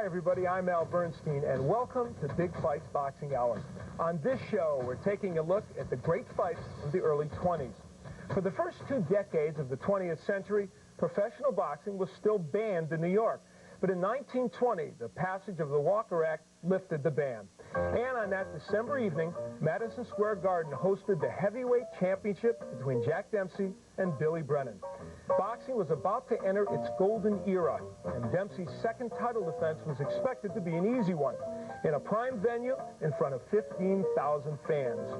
Hi, everybody. I'm Al Bernstein, and welcome to Big Fights Boxing Hour. On this show, we're taking a look at the great fights of the early 20s. For the first 2 decades of the 20th century, professional boxing was still banned in New York. But in 1920, the passage of the Walker Act lifted the ban. And on that December evening, Madison Square Garden hosted the heavyweight championship between Jack Dempsey and Billy Brennan. Boxing was about to enter its golden era, and Dempsey's second title defense was expected to be an easy one, in a prime venue in front of 15,000 fans.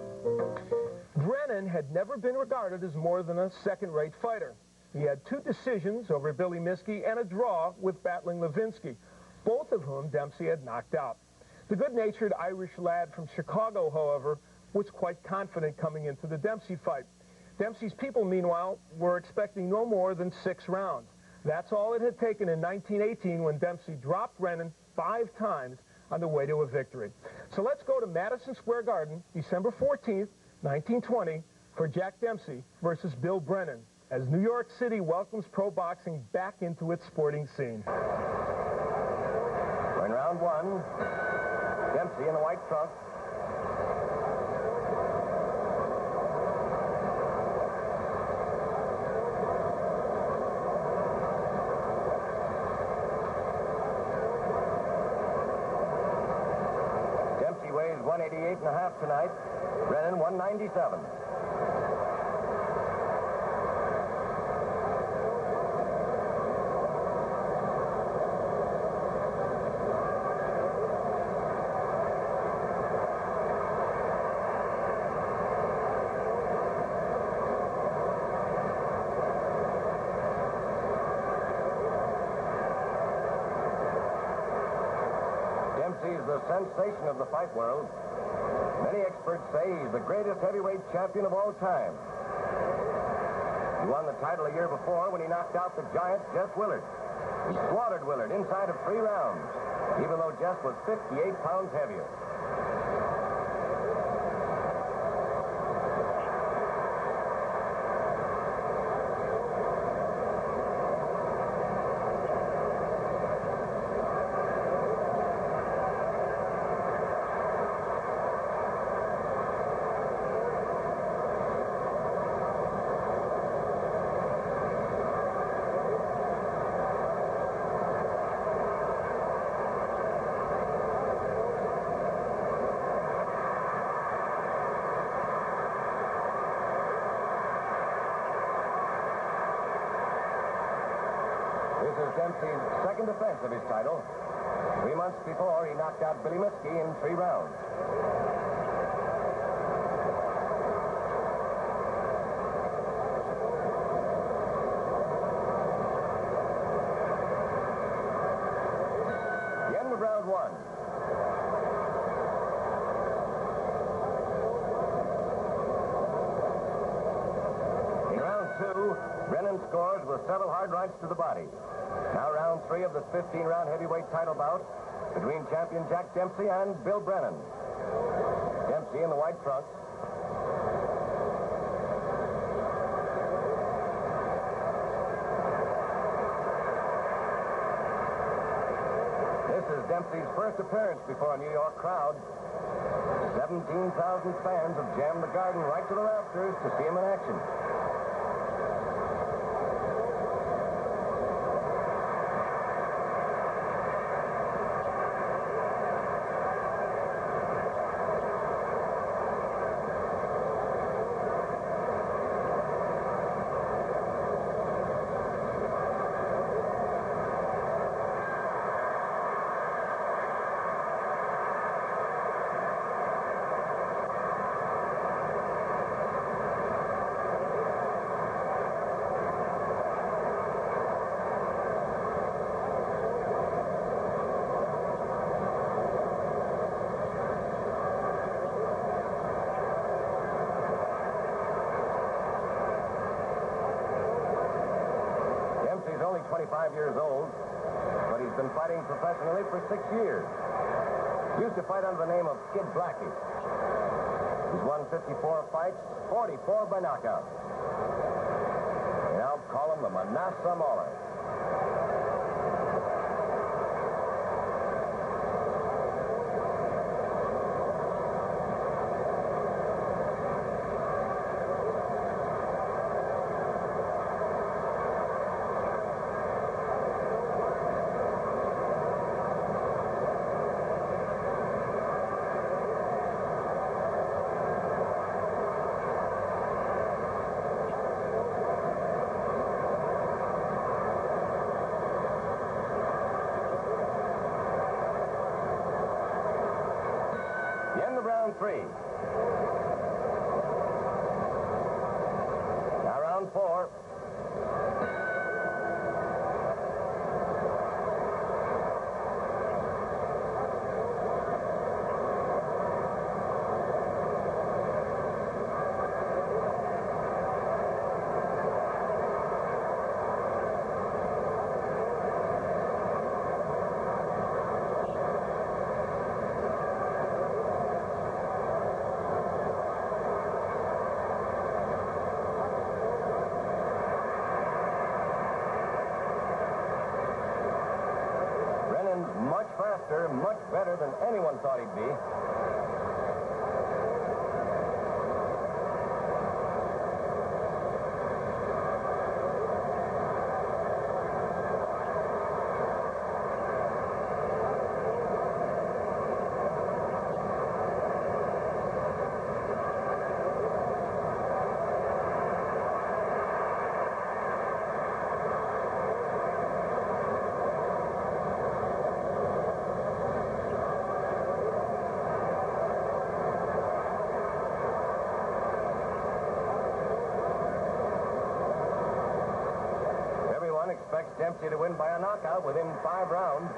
Brennan had never been regarded as more than a second-rate fighter. He had 2 decisions over Billy Miskey and a draw with Battling Levinsky, both of whom Dempsey had knocked out. The good-natured Irish lad from Chicago, however, was quite confident coming into the Dempsey fight. Dempsey's people, meanwhile, were expecting no more than 6 rounds. That's all it had taken in 1918 when Dempsey dropped Brennan 5 times on the way to a victory. So let's go to Madison Square Garden, December 14th, 1920, for Jack Dempsey versus Bill Brennan, as New York City welcomes pro boxing back into its sporting scene. In round 1, Dempsey in the white trunk. Dempsey weighs 188.5 tonight. Brennan 197. He's the sensation of the fight world. Many experts say he's the greatest heavyweight champion of all time. He won the title a year before when he knocked out the giant Jess Willard. He slaughtered Willard inside of 3 rounds, even though Jess was 58 pounds heavier. This is Dempsey's second defense of his title. 3 months before, he knocked out Billy Miskey in 3 rounds. The end of round 1. In round 2, Brennan scores with several hard rights to the body. Now round 3 of the 15-round heavyweight title bout between champion Jack Dempsey and Bill Brennan. Dempsey in the white trunks. This is Dempsey's first appearance before a New York crowd. 17,000 fans have jammed the garden right to the rafters to see him in action. Only 25 years old, but he's been fighting professionally for 6 years. Used to fight under the name of Kid Blackie. He's won 54 fights, 44 by knockout. They now call him the Manasseh Mauler. 3. Now round 4. Much faster, much better than anyone thought he'd be. Expects Dempsey to win by a knockout within 5 rounds.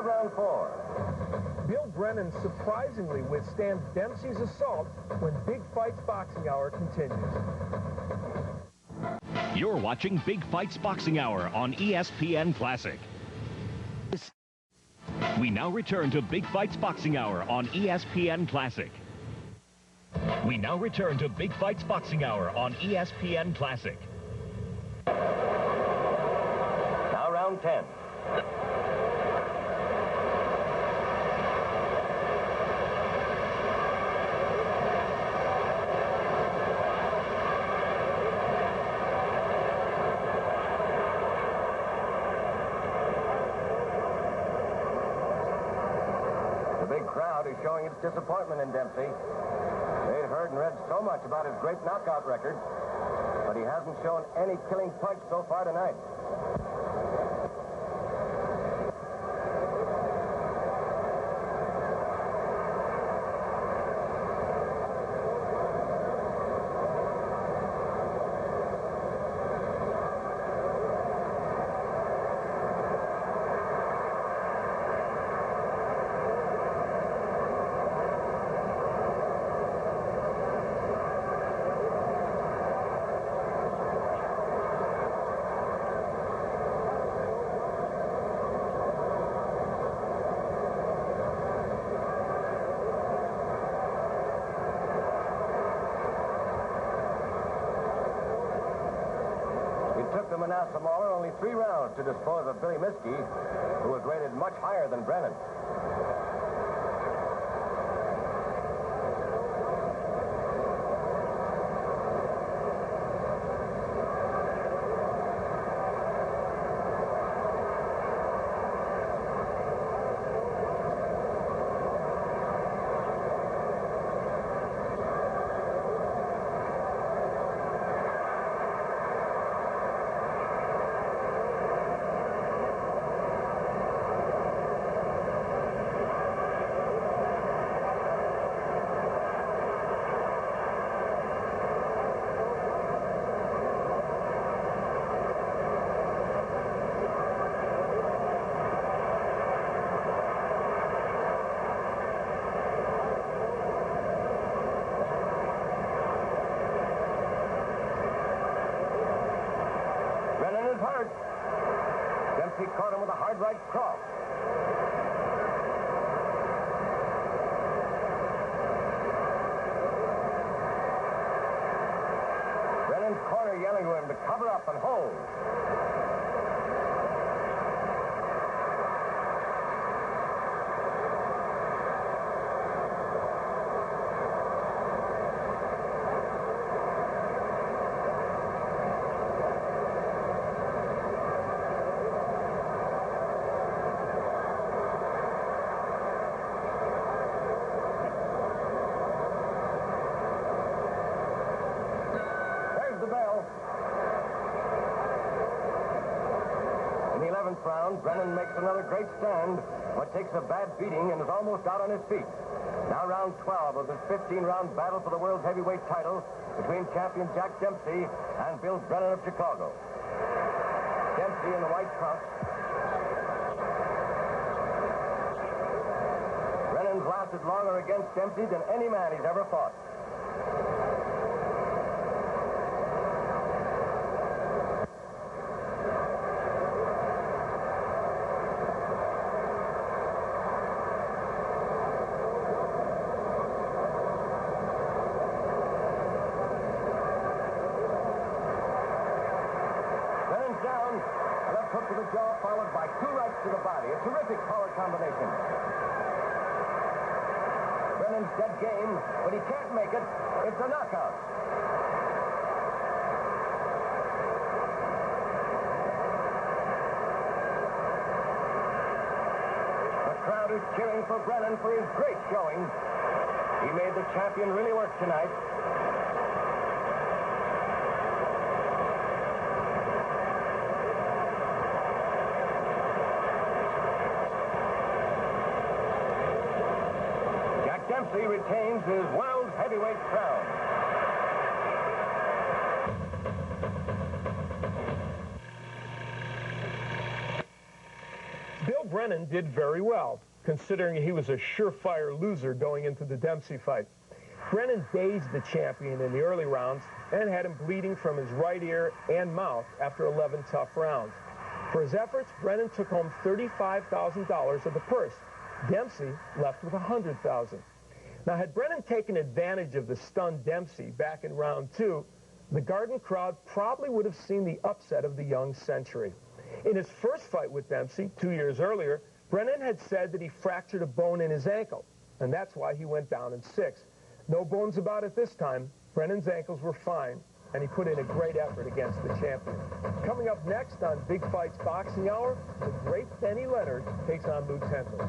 Round 4. Bill Brennan surprisingly withstands Dempsey's assault when Big Fights Boxing Hour continues. You're watching Big Fights Boxing Hour on ESPN Classic. We now return to Big Fights Boxing Hour on ESPN Classic. We now return to Big Fights Boxing Hour on ESPN Classic. Now round 10. The big crowd is showing its disappointment in Dempsey. They'd heard and read so much about his great knockout record, but he hasn't shown any killing punch so far tonight. Took the Manasseh Mauler only 3 rounds to dispose of Billy Miskey, who was rated much higher than Brennan. Brennan is hurt. Dempsey caught him with a hard right cross. cover up and hold. In the 11th round, Brennan makes another great stand, but takes a bad beating and is almost out on his feet. Now round 12 of this 15-round battle for the world heavyweight title between champion Jack Dempsey and Bill Brennan of Chicago. Dempsey in the white trunks. Brennan's lasted longer against Dempsey than any man he's ever fought. Down, a left hook to the jaw, followed by two rights to the body. A terrific power combination. Brennan's dead game, but he can't make it. It's a knockout. The crowd is cheering for Brennan for his great showing. He made the champion really work tonight. Dempsey retains his world heavyweight crown. Bill Brennan did very well, considering he was a surefire loser going into the Dempsey fight. Brennan dazed the champion in the early rounds and had him bleeding from his right ear and mouth after 11 tough rounds. For his efforts, Brennan took home $35,000 of the purse. Dempsey left with $100,000. Now, had Brennan taken advantage of the stunned Dempsey back in round 2, the Garden crowd probably would have seen the upset of the young century. In his first fight with Dempsey 2 years earlier, Brennan had said that he fractured a bone in his ankle, and that's why he went down in 6. No bones about it this time. Brennan's ankles were fine, and he put in a great effort against the champion. Coming up next on Big Fights Boxing Hour, the great Benny Leonard takes on Lou Tendler.